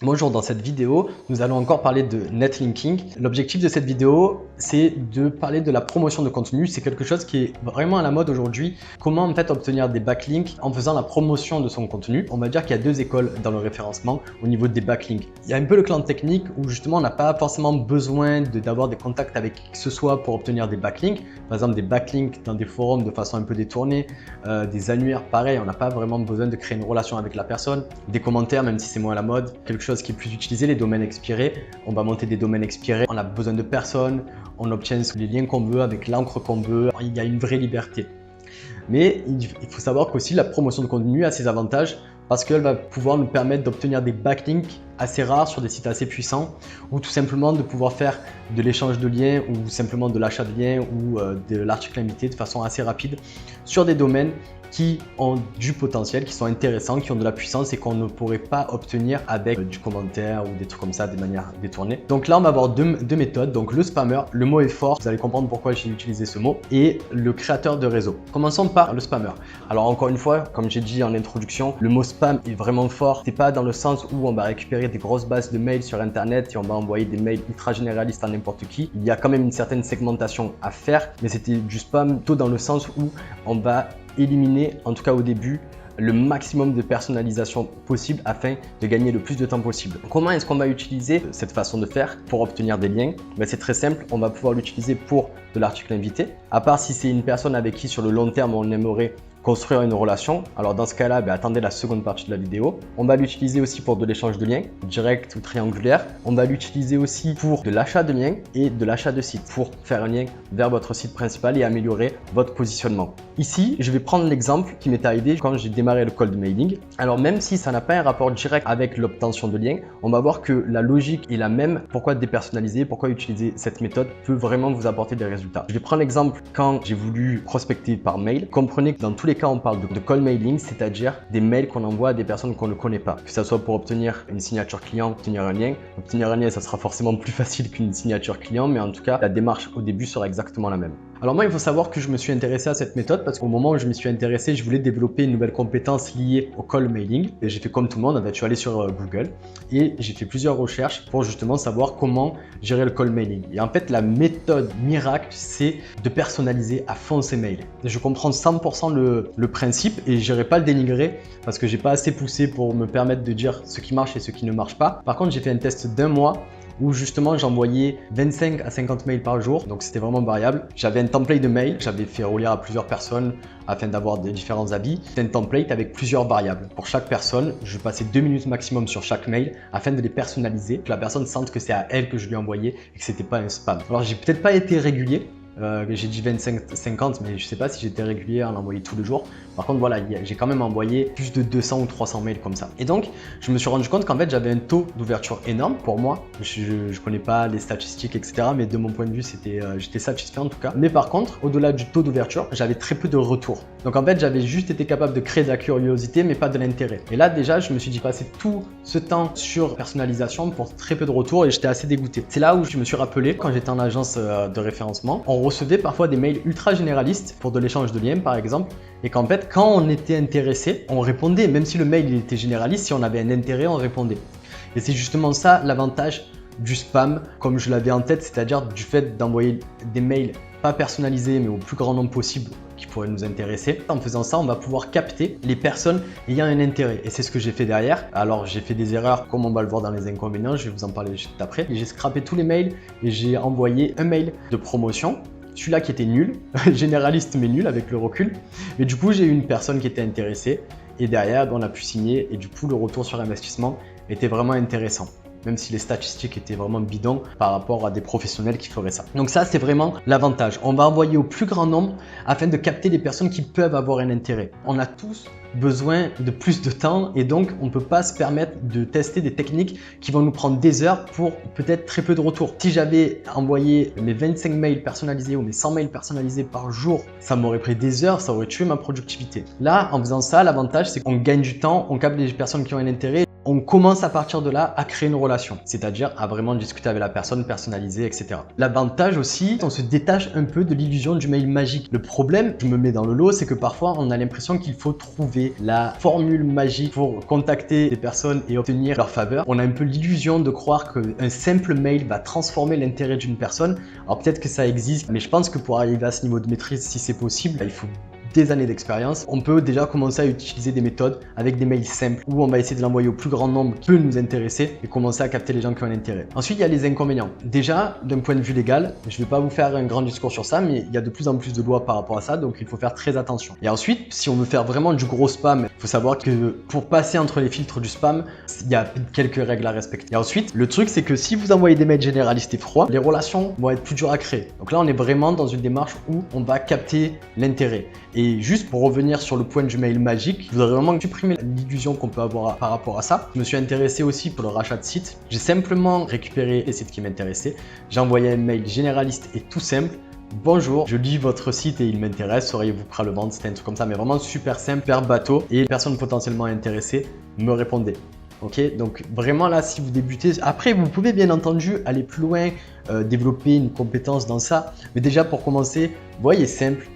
Bonjour, dans cette vidéo, nous allons encore parler de netlinking. L'objectif de cette vidéo, c'est de parler de la promotion de contenu. C'est quelque chose qui est vraiment à la mode aujourd'hui. Comment en fait obtenir des backlinks en faisant la promotion de son contenu. On va dire qu'il y a deux écoles dans le référencement au niveau des backlinks. Il y a un peu le clan technique où justement on n'a pas forcément besoin d'avoir des contacts avec qui que ce soit pour obtenir des backlinks. Par exemple, des backlinks dans des forums de façon un peu détournée, des annuaires, pareil, on n'a pas vraiment besoin de créer une relation avec la personne. Des commentaires, même si c'est moins à la mode, quelque chose qui est plus utilisé, les domaines expirés. On va monter des domaines expirés, on a besoin de personne, on obtient les liens qu'on veut avec l'encre qu'on veut, il y a une vraie liberté. Mais il faut savoir qu'aussi la promotion de contenu a ses avantages parce qu'elle va pouvoir nous permettre d'obtenir des backlinks assez rares sur des sites assez puissants ou tout simplement de pouvoir faire de l'échange de liens ou simplement de l'achat de liens ou de l'article invité de façon assez rapide sur des domaines qui ont du potentiel, qui sont intéressants, qui ont de la puissance et qu'on ne pourrait pas obtenir avec du commentaire ou des trucs comme ça de manière détournée. Donc là, on va avoir deux méthodes. Donc le spammer, le mot est fort, vous allez comprendre pourquoi j'ai utilisé ce mot, et le créateur de réseau. Commençons par le spammer. Alors encore une fois, comme j'ai dit en introduction, le mot spam est vraiment fort. C'est pas dans le sens où on va récupérer des grosses bases de mails sur internet et on va envoyer des mails ultra généralistes à n'importe qui. Il y a quand même une certaine segmentation à faire, mais c'était du spam plutôt dans le sens où on va éliminer, en tout cas au début, le maximum de personnalisation possible afin de gagner le plus de temps possible. Comment est-ce qu'on va utiliser cette façon de faire pour obtenir des liens? C'est très simple, on va pouvoir l'utiliser pour de l'article invité. À part si c'est une personne avec qui sur le long terme on aimerait construire une relation, alors dans ce cas-là, attendez la seconde partie de la vidéo. On va l'utiliser aussi pour de l'échange de liens, direct ou triangulaire. On va l'utiliser aussi pour de l'achat de liens et de l'achat de sites, pour faire un lien vers votre site principal et améliorer votre positionnement. Ici, je vais prendre l'exemple qui m'est arrivé quand j'ai démarré le cold mailing. Alors même si ça n'a pas un rapport direct avec l'obtention de liens, on va voir que la logique est la même. Pourquoi dépersonnaliser, pourquoi utiliser cette méthode peut vraiment vous apporter des résultats. Je vais prendre l'exemple quand j'ai voulu prospecter par mail. Comprenez que dans tous les cas, on parle de cold mailing, c'est-à-dire des mails qu'on envoie à des personnes qu'on ne connaît pas. Que ce soit pour obtenir une signature client, obtenir un lien. Obtenir un lien, ça sera forcément plus facile qu'une signature client, mais en tout cas, la démarche au début sera exactement la même. Alors moi, il faut savoir que je me suis intéressé à cette méthode parce qu'au moment où je me suis intéressé, je voulais développer une nouvelle compétence liée au cold mailing. Et j'ai fait comme tout le monde, en fait, je suis allé sur Google et j'ai fait plusieurs recherches pour justement savoir comment gérer le cold mailing. Et en fait, la méthode miracle, c'est de personnaliser à fond ces mails. Je comprends 100% le principe et je n'irai pas le dénigrer parce que j'ai pas assez poussé pour me permettre de dire ce qui marche et ce qui ne marche pas. Par contre, j'ai fait un test d'1 mois où justement j'envoyais 25 à 50 mails par jour, donc c'était vraiment variable. J'avais un template de mail, j'avais fait relire à plusieurs personnes afin d'avoir des différents avis. C'est un template avec plusieurs variables. Pour chaque personne, je passais 2 minutes maximum sur chaque mail afin de les personnaliser, que la personne sente que c'est à elle que je lui ai envoyé et que c'était pas un spam. Alors j'ai peut-être pas été régulier. J'ai dit 25-50, mais je sais pas si j'étais régulier à l'envoyer tous les jours. Par contre, voilà, j'ai quand même envoyé plus de 200 ou 300 mails comme ça. Et donc, je me suis rendu compte qu'en fait, j'avais un taux d'ouverture énorme pour moi. Je connais pas les statistiques, etc. Mais de mon point de vue, j'étais satisfait en tout cas. Mais par contre, au-delà du taux d'ouverture, j'avais très peu de retours. Donc en fait, j'avais juste été capable de créer de la curiosité, mais pas de l'intérêt. Et là, déjà, je me suis dit passer tout ce temps sur personnalisation pour très peu de retours et j'étais assez dégoûté. C'est là où je me suis rappelé quand j'étais en agence de référencement. On recevait parfois des mails ultra généralistes pour de l'échange de liens par exemple et qu'en fait quand on était intéressé on répondait, même si le mail il était généraliste, si on avait un intérêt on répondait. Et c'est justement ça l'avantage du spam comme je l'avais en tête, c'est-à-dire du fait d'envoyer des mails pas personnalisés mais au plus grand nombre possible qui pourraient nous intéresser. En faisant ça, on va pouvoir capter les personnes ayant un intérêt. Et c'est ce que j'ai fait derrière. Alors, j'ai fait des erreurs, comme on va le voir dans les inconvénients. Je vais vous en parler juste après. J'ai scrappé tous les mails et j'ai envoyé un mail de promotion. Celui-là qui était nul, généraliste mais nul avec le recul. Mais du coup, j'ai eu une personne qui était intéressée. Et derrière, on a pu signer. Et du coup, le retour sur l'investissement était vraiment intéressant. Même si les statistiques étaient vraiment bidons par rapport à des professionnels qui feraient ça. Donc ça, c'est vraiment l'avantage. On va envoyer au plus grand nombre afin de capter des personnes qui peuvent avoir un intérêt. On a tous besoin de plus de temps et donc on ne peut pas se permettre de tester des techniques qui vont nous prendre des heures pour peut-être très peu de retours. Si j'avais envoyé mes 25 mails personnalisés ou mes 100 mails personnalisés par jour, ça m'aurait pris des heures, ça aurait tué ma productivité. Là, en faisant ça, l'avantage, c'est qu'on gagne du temps, on capte les personnes qui ont un intérêt. on commence à partir de là à créer une relation, c'est-à-dire à vraiment discuter avec la personne, personnaliser, etc. L'avantage aussi, on se détache un peu de l'illusion du mail magique. Le problème, je me mets dans le lot, c'est que parfois on a l'impression qu'il faut trouver la formule magique pour contacter des personnes et obtenir leur faveur. On a un peu l'illusion de croire qu'un simple mail va transformer l'intérêt d'une personne. Alors peut-être que ça existe, mais je pense que pour arriver à ce niveau de maîtrise, si c'est possible, il faut des années d'expérience. On peut déjà commencer à utiliser des méthodes avec des mails simples où on va essayer de l'envoyer au plus grand nombre qui peut nous intéresser et commencer à capter les gens qui ont un intérêt. Ensuite, il y a les inconvénients. Déjà, d'un point de vue légal, je ne vais pas vous faire un grand discours sur ça, mais il y a de plus en plus de lois par rapport à ça, donc il faut faire très attention. Et ensuite, si on veut faire vraiment du gros spam, il faut savoir que pour passer entre les filtres du spam, il y a quelques règles à respecter. Et ensuite, le truc, c'est que si vous envoyez des mails généralistes et froids, les relations vont être plus dures à créer. Donc là, on est vraiment dans une démarche où on va capter l'intérêt. Et juste pour revenir sur le point du mail magique, je voudrais vraiment supprimer l'illusion qu'on peut avoir par rapport à ça. Je me suis intéressé aussi pour le rachat de site. J'ai simplement récupéré les sites qui m'intéressaient. J'ai envoyé un mail généraliste et tout simple. Bonjour, je lis votre site et il m'intéresse, seriez-vous prêt à le vendre? C'était un truc comme ça, mais vraiment super simple, super bateau. Et les personnes potentiellement intéressées me répondaient. Ok, donc vraiment là, si vous débutez, après vous pouvez bien entendu aller plus loin, développer une compétence dans ça. Mais déjà pour commencer, voyez simple.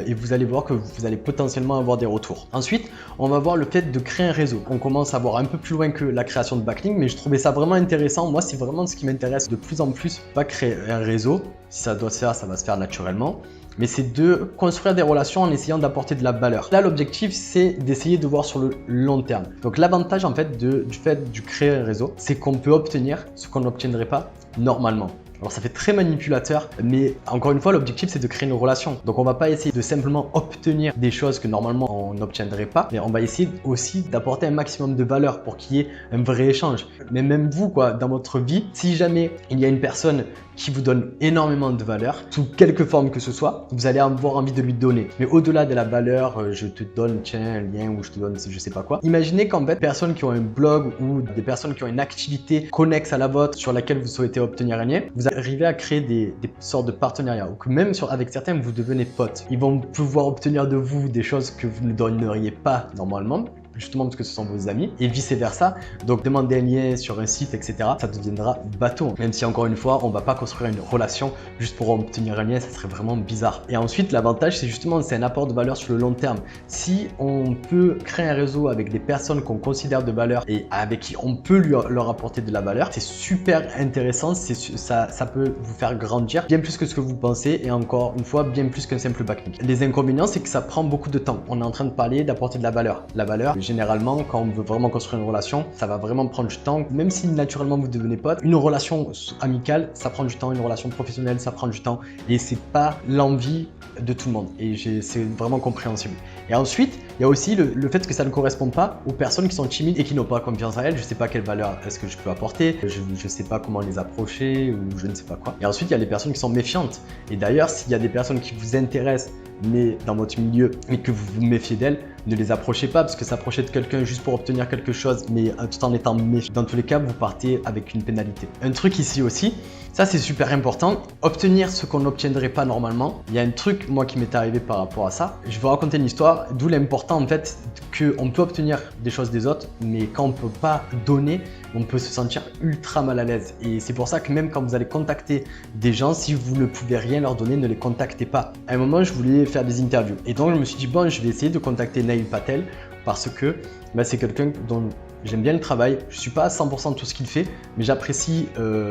Et vous allez voir que vous allez potentiellement avoir des retours. Ensuite, on va voir le fait de créer un réseau. On commence à voir un peu plus loin que la création de backlink, mais je trouvais ça vraiment intéressant. Moi, c'est vraiment ce qui m'intéresse de plus en plus. Pas créer un réseau, si ça doit se faire, ça va se faire naturellement. Mais c'est de construire des relations en essayant d'apporter de la valeur. Là, l'objectif, c'est d'essayer de voir sur le long terme. Donc, l'avantage en fait du créer un réseau, c'est qu'on peut obtenir ce qu'on n'obtiendrait pas normalement. Alors ça fait très manipulateur, mais encore une fois, l'objectif c'est de créer une relation. Donc on va pas essayer de simplement obtenir des choses que normalement on n'obtiendrait pas, mais on va essayer aussi d'apporter un maximum de valeur pour qu'il y ait un vrai échange. Mais même vous, dans votre vie, si jamais il y a une personne qui vous donne énormément de valeur, sous quelque forme que ce soit, vous allez avoir envie de lui donner. Mais au-delà de la valeur, je te donne un lien ou je te donne je sais pas quoi. Imaginez qu'en fait, des personnes qui ont un blog ou des personnes qui ont une activité connexe à la vôtre sur laquelle vous souhaitez obtenir un lien, vous arrivez à créer des sortes de partenariats ou que même avec certains, vous devenez potes. Ils vont pouvoir obtenir de vous des choses que vous ne donneriez pas normalement, justement parce que ce sont vos amis et vice versa. Donc demander un lien sur un site, etc., ça deviendra bateau. Même si encore une fois, on va pas construire une relation juste pour obtenir un lien, ça serait vraiment bizarre. Et ensuite, l'avantage, c'est justement, c'est un apport de valeur sur le long terme. Si on peut créer un réseau avec des personnes qu'on considère de valeur et avec qui on peut leur apporter de la valeur, c'est super intéressant. Ça peut vous faire grandir bien plus que ce que vous pensez et encore une fois, bien plus qu'un simple backlink. Les inconvénients, c'est que ça prend beaucoup de temps. On est en train de parler d'apporter de la valeur. La valeur, généralement, quand on veut vraiment construire une relation, ça va vraiment prendre du temps. Même si naturellement vous devenez pote, une relation amicale, ça prend du temps. Une relation professionnelle, ça prend du temps. Et c'est pas l'envie de tout le monde. Et c'est vraiment compréhensible. Et ensuite, il y a aussi le fait que ça ne correspond pas aux personnes qui sont timides et qui n'ont pas confiance en elles. Je sais pas quelle valeur est-ce que je peux apporter. Je sais pas comment les approcher ou je ne sais pas quoi. Et ensuite, il y a les personnes qui sont méfiantes. Et d'ailleurs, s'il y a des personnes qui vous intéressent mais dans votre milieu et que vous vous méfiez d'elles, ne les approchez pas parce que s'approcher de quelqu'un juste pour obtenir quelque chose mais tout en étant méfiant, dans tous les cas vous partez avec une pénalité. Un truc ici aussi, ça c'est super important, obtenir ce qu'on n'obtiendrait pas normalement. Il y a un truc moi qui m'est arrivé par rapport à ça. Je vais vous raconter une histoire, d'où l'important en fait qu'on peut obtenir des choses des autres, mais quand on peut pas donner, on peut se sentir ultra mal à l'aise. Et c'est pour ça que même quand vous allez contacter des gens, si vous ne pouvez rien leur donner, ne les contactez pas. À un moment, je voulais faire des interviews. Et donc, je me suis dit, bon, je vais essayer de contacter Neil Patel parce que c'est quelqu'un dont j'aime bien le travail. Je ne suis pas à 100% de tout ce qu'il fait, mais j'apprécie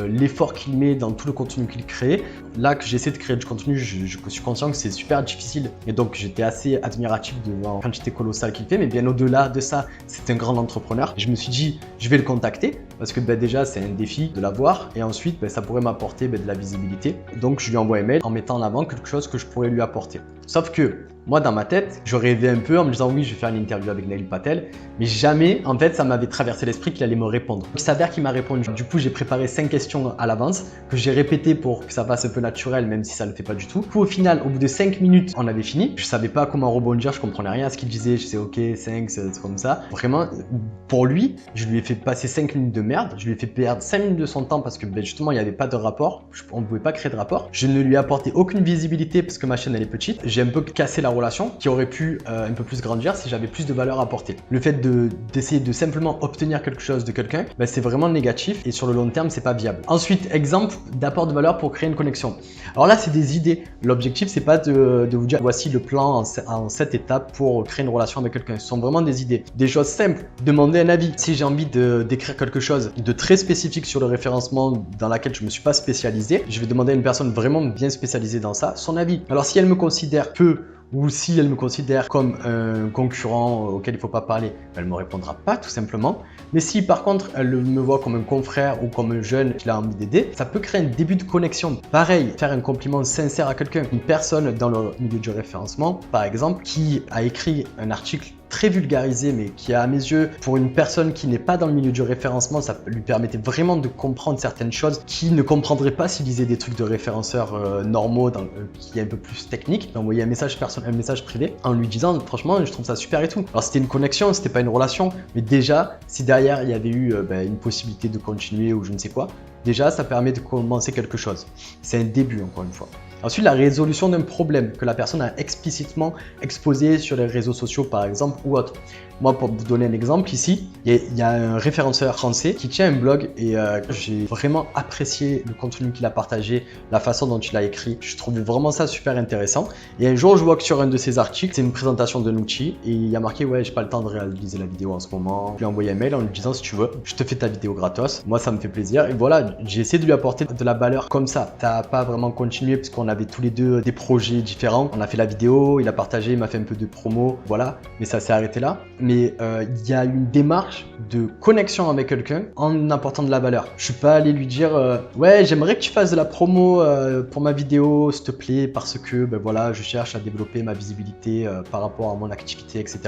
l'effort qu'il met dans tout le contenu qu'il crée. Là que j'essaie de créer du contenu, je suis conscient que c'est super difficile. Et donc, j'étais assez admiratif devant la quantité colossale qu'il fait. Mais bien au-delà de ça, c'est un grand entrepreneur. Je me suis dit, je vais le contacter parce que déjà, c'est un défi de l'avoir. Et ensuite, ça pourrait m'apporter de la visibilité. Donc, je lui envoie un mail en mettant en avant quelque chose que je pourrais lui apporter. Sauf que moi, dans ma tête, je rêvais un peu en me disant oui, je vais faire une interview avec Neil Patel, mais jamais, en fait, ça m'avait traversé l'esprit qu'il allait me répondre. Il s'avère qu'il m'a répondu. Du coup, j'ai préparé 5 questions à l'avance que j'ai répétées pour que ça fasse un peu naturel, même si ça ne le fait pas du tout. Du coup, au final, au bout de 5 minutes, on avait fini. Je savais pas comment rebondir, je comprenais rien à ce qu'il disait. Je sais, ok, 5, c'est comme ça. Vraiment, pour lui, je lui ai fait passer 5 minutes de merde. Je lui ai fait perdre 5 minutes de son temps parce que justement, il n'y avait pas de rapport. On ne pouvait pas créer de rapport. Je ne lui ai apporté aucune visibilité parce que ma chaîne, elle est petite. J'ai un peu cassé la relation qui aurait pu un peu plus grandir si j'avais plus de valeur à apporter. Le fait d'essayer de simplement vraiment obtenir quelque chose de quelqu'un, ben, c'est vraiment négatif et sur le long terme, c'est pas viable. Ensuite, exemple d'apport de valeur pour créer une connexion. Alors là, c'est des idées. L'objectif, c'est pas de vous dire voici le plan en 7 étapes pour créer une relation avec quelqu'un. Ce sont vraiment des idées. Des choses simples. Demander un avis. Si j'ai envie d'écrire quelque chose de très spécifique sur le référencement dans laquelle je me suis pas spécialisé, je vais demander à une personne vraiment bien spécialisée dans ça son avis. Alors si elle me considère peu ou si elle me considère comme un concurrent auquel il ne faut pas parler, elle ne me répondra pas tout simplement. Mais si par contre elle me voit comme un confrère ou comme un jeune qui a envie d'aider, ça peut créer un début de connexion. Pareil, faire un compliment sincère à quelqu'un, une personne dans le milieu du référencement par exemple, qui a écrit un article très vulgarisé, mais qui à mes yeux, pour une personne qui n'est pas dans le milieu du référencement, ça lui permettait vraiment de comprendre certaines choses qu'il ne comprendrait pas s'il lisait des trucs de référenceurs normaux, qui est un peu plus technique. Il envoyé un message privé en lui disant franchement je trouve ça super et tout. Alors c'était une connexion, c'était pas une relation, mais déjà si derrière il y avait eu une possibilité de continuer ou je ne sais quoi, déjà ça permet de commencer quelque chose. C'est un début encore une fois. Ensuite, la résolution d'un problème que la personne a explicitement exposé sur les réseaux sociaux par exemple ou autre. Moi, pour vous donner un exemple ici, il y a un référenceur français qui tient un blog et j'ai vraiment apprécié le contenu qu'il a partagé, la façon dont il a écrit. Je trouve vraiment ça super intéressant. Et un jour, je vois que sur un de ses articles, c'est une présentation d'un outil et il y a marqué « Ouais, j'ai pas le temps de réaliser la vidéo en ce moment ». Je lui ai envoyé un mail en lui disant « Si tu veux, je te fais ta vidéo gratos ». Moi, ça me fait plaisir. Et voilà, j'ai essayé de lui apporter de la valeur comme ça. Ça n'a pas vraiment continué parce qu'on avait tous les deux des projets différents. On a fait la vidéo, il a partagé, il m'a fait un peu de promo, voilà. Mais ça s'est arrêté là. Mais il y a une démarche de connexion avec quelqu'un en apportant de la valeur. Je suis pas allé lui dire ouais, j'aimerais que tu fasses de la promo pour ma vidéo, s'il te plaît, parce que voilà, je cherche à développer ma visibilité par rapport à mon activité, etc.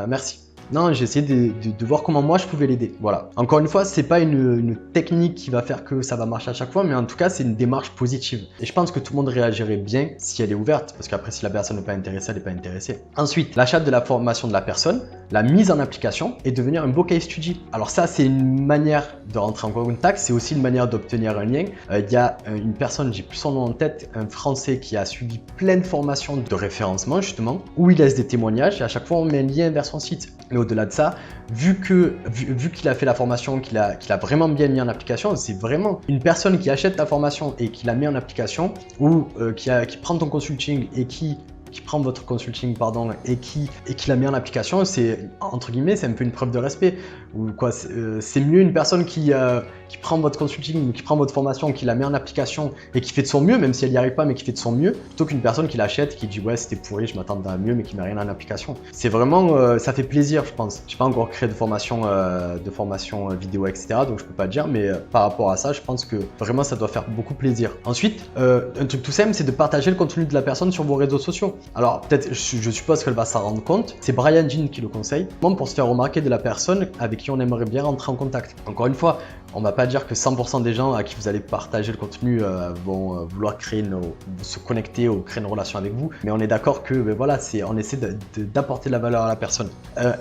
Merci. Non, j'ai essayé de voir comment moi je pouvais l'aider. Voilà. Encore une fois, c'est pas une technique qui va faire que ça va marcher à chaque fois, mais en tout cas, c'est une démarche positive. Et je pense que tout le monde réagirait bien si elle est ouverte, parce qu'après, si la personne n'est pas intéressée, elle n'est pas intéressée. Ensuite, l'achat de la formation de la personne, la mise en application et devenir un beau case study. Alors ça, c'est une manière de rentrer en contact, c'est aussi une manière d'obtenir un lien. Il y a une personne, j'ai plus son nom en tête, un Français qui a suivi plein de formations de référencement justement, où il laisse des témoignages et à chaque fois on met un lien vers son site. Mais au-delà de ça, vu qu'il a fait la formation, qu'il a vraiment bien mis en application, c'est vraiment une personne qui achète la formation et qui la met en application ou qui prend ton consulting et qui prend votre consulting et qui la met en application, c'est entre guillemets, c'est un peu une preuve de respect ou quoi. C'est mieux une personne qui prend votre consulting ou qui prend votre formation, qui la met en application et qui fait de son mieux, même si elle n'y arrive pas, mais qui fait de son mieux, plutôt qu'une personne qui l'achète, qui dit ouais c'était pourri, je m'attendais à mieux, mais qui met rien en application. C'est vraiment, ça fait plaisir, je pense. Je n'ai pas encore créé de formation vidéo, etc. Donc je peux pas dire, mais par rapport à ça, je pense que vraiment ça doit faire beaucoup plaisir. Ensuite, un truc tout simple, c'est de partager le contenu de la personne sur vos réseaux sociaux. Alors peut-être, je suppose qu'elle va s'en rendre compte. C'est Brian Jean qui le conseille, pour se faire remarquer de la personne avec qui on aimerait bien rentrer en contact. Encore une fois, on ne va pas dire que 100% des gens à qui vous allez partager le contenu vont vouloir se connecter ou créer une relation avec vous, mais on est d'accord que voilà, on essaie d'apporter de la valeur à la personne.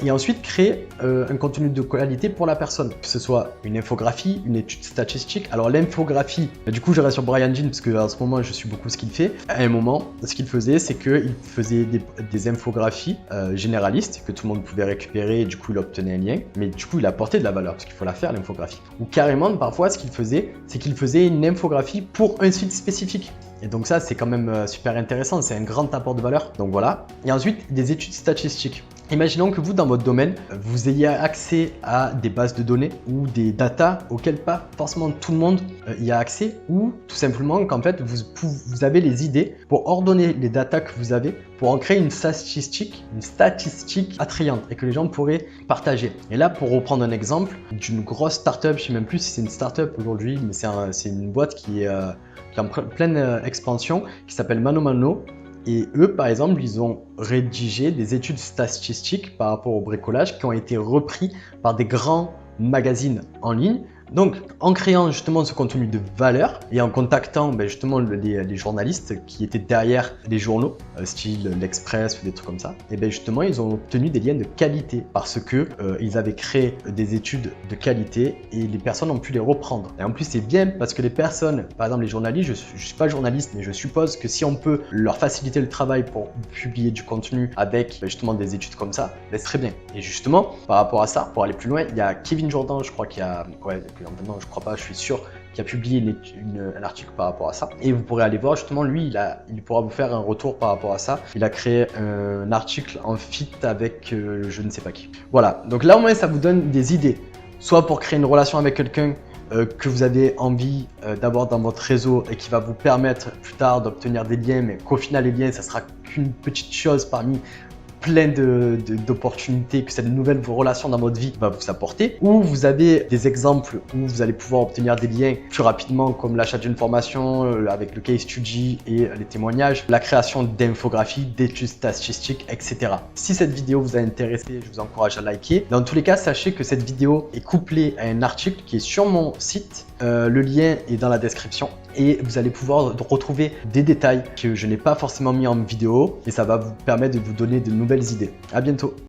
Et ensuite, créer un contenu de qualité pour la personne, que ce soit une infographie, une étude statistique. Alors l'infographie, du coup je reste sur Brian Jean parce qu'en ce moment je suis beaucoup ce qu'il fait. À un moment, ce qu'il faisait, c'est qu'il faisait des infographies généralistes que tout le monde pouvait récupérer et du coup il obtenait un lien, mais du coup il apportait de la valeur parce qu'il faut la faire l'infographie. Ou carrément, parfois, ce qu'il faisait, c'est qu'il faisait une infographie pour un site spécifique. Et donc ça, c'est quand même super intéressant, c'est un grand apport de valeur. Donc voilà. Et ensuite, des études statistiques. Imaginons que vous, dans votre domaine, vous ayez accès à des bases de données ou des datas auxquelles pas forcément tout le monde y a accès, ou tout simplement qu'en fait, vous avez les idées pour ordonner les datas que vous avez pour en créer une statistique attrayante et que les gens pourraient partager. Et là, pour reprendre un exemple d'une grosse startup, je ne sais même plus si c'est une startup aujourd'hui, mais c'est une boîte qui est en pleine expansion, qui s'appelle ManoMano. Et eux, par exemple, ils ont rédigé des études statistiques par rapport au bricolage qui ont été repris par des grands magazines en ligne Donc, en créant justement ce contenu de valeur et en contactant justement les journalistes qui étaient derrière les journaux, style l'Express ou des trucs comme ça, et justement ils ont obtenu des liens de qualité parce que ils avaient créé des études de qualité et les personnes ont pu les reprendre. Et en plus c'est bien parce que les personnes, par exemple les journalistes, je suis pas journaliste mais je suppose que si on peut leur faciliter le travail pour publier du contenu avec justement des études comme ça, c'est très bien. Et justement par rapport à ça, pour aller plus loin, il y a Kevin Jourdan, je crois qu'il y a, maintenant je crois pas, je suis sûr, qui a publié un article par rapport à ça. Et vous pourrez aller voir justement, lui, il pourra vous faire un retour par rapport à ça. Il a créé un article en feat avec je ne sais pas qui. Voilà, donc là au moins ça vous donne des idées, soit pour créer une relation avec quelqu'un que vous avez envie d'avoir dans votre réseau et qui va vous permettre plus tard d'obtenir des liens, mais qu'au final les liens ça sera qu'une petite chose parmi plein d'opportunités que cette nouvelle relation dans votre vie va vous apporter, ou vous avez des exemples où vous allez pouvoir obtenir des liens plus rapidement comme l'achat d'une formation avec le case study et les témoignages, la création d'infographies, d'études statistiques, etc. Si cette vidéo vous a intéressé, je vous encourage à liker. Dans tous les cas, sachez que cette vidéo est couplée à un article qui est sur mon site. Le lien est dans la description et vous allez pouvoir retrouver des détails que je n'ai pas forcément mis en vidéo et ça va vous permettre de vous donner de nouvelles idées. À bientôt.